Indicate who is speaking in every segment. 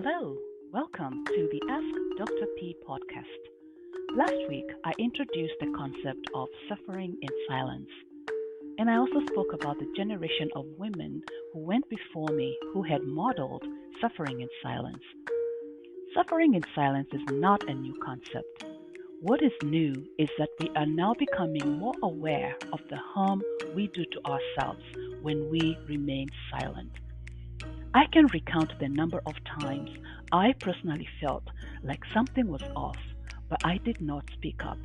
Speaker 1: Hello, welcome to the Ask Dr. P podcast. Last week, I introduced the concept of suffering in silence, and I also spoke about the generation of women who went before me who had modeled suffering in silence. Suffering in silence is not a new concept. What is new is that we are now becoming more aware of the harm we do to ourselves when we remain silent. I can recount the number of times I personally felt like something was off, but I did not speak up.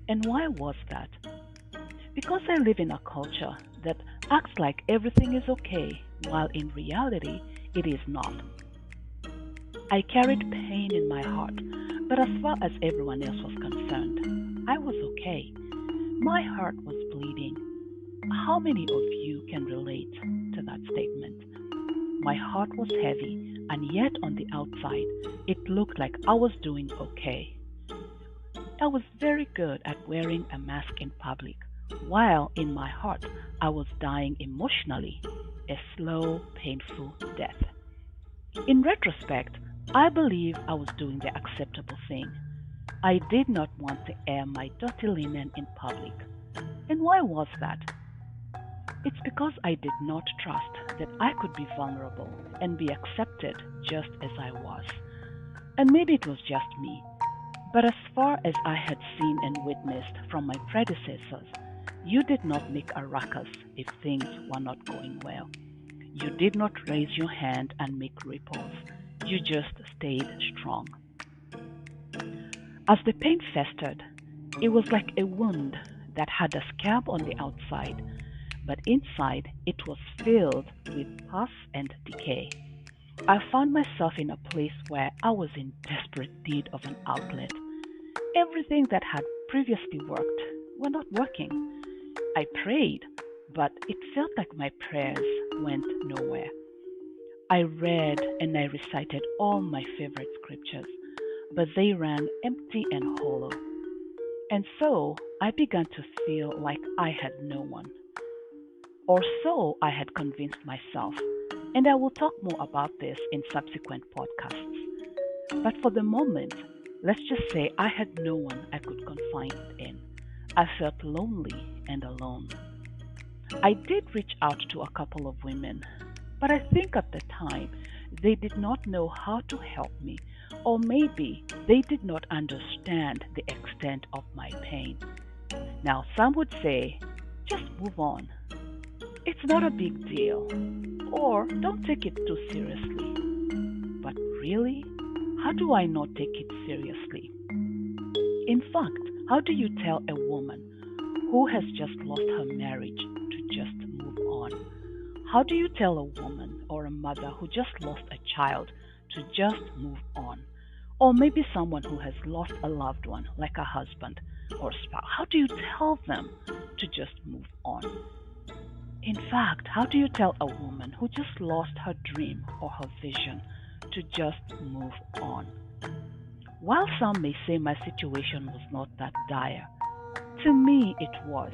Speaker 1: And why was that? Because I live in a culture that acts like everything is okay, while in reality, it is not. I carried pain in my heart, but as far as everyone else was concerned, I was okay. My heart was bleeding. How many of you can relate to that statement? My heart was heavy, and yet on the outside, it looked like I was doing okay. I was very good at wearing a mask in public, while in my heart, I was dying emotionally, a slow, painful death. In retrospect, I believe I was doing the acceptable thing. I did not want to air my dirty linen in public. And why was that? It's because I did not trust that I could be vulnerable and be accepted just as I was. And maybe it was just me. But as far as I had seen and witnessed from my predecessors, you did not make a ruckus if things were not going well. You did not raise your hand and make ripples. You just stayed strong. As the pain festered, it was like a wound that had a scab on the outside, but inside it was filled with pus and decay. I found myself in a place where I was in desperate need of an outlet. Everything that had previously worked were not working. I prayed, but it felt like my prayers went nowhere. I read and I recited all my favorite scriptures, but they ran empty and hollow. And so I began to feel like I had no one. Or so I had convinced myself, and I will talk more about this in subsequent podcasts. But for the moment, let's just say I had no one I could confide in. I felt lonely and alone. I did reach out to a couple of women, but I think at the time they did not know how to help me, or maybe they did not understand the extent of my pain. Now, some would say, just move on. It's not a big deal, or don't take it too seriously. But really, how do I not take it seriously? In fact, how do you tell a woman who has just lost her marriage to just move on? How do you tell a woman or a mother who just lost a child to just move on? Or maybe someone who has lost a loved one, like a husband or spouse. How do you tell them to just move on? In fact, how do you tell a woman who just lost her dream or her vision to just move on? While some may say my situation was not that dire, to me it was.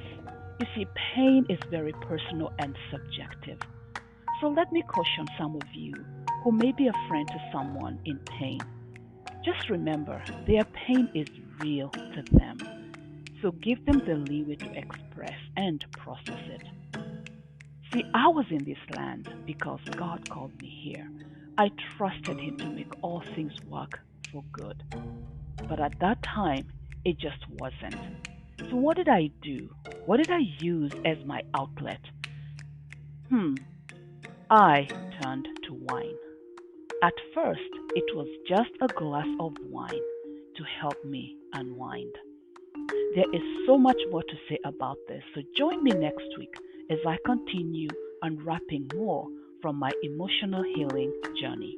Speaker 1: You see, pain is very personal and subjective. So let me caution some of you who may be a friend to someone in pain. Just remember, their pain is real to them. So give them the leeway to express and process it. See, I was in this land because God called me here. I trusted Him to make all things work for good. But at that time, it just wasn't. So what did I do? What did I use as my outlet? I turned to wine. At first, it was just a glass of wine to help me unwind. There is so much more to say about this, so join me next week as I continue unwrapping more from my emotional healing journey.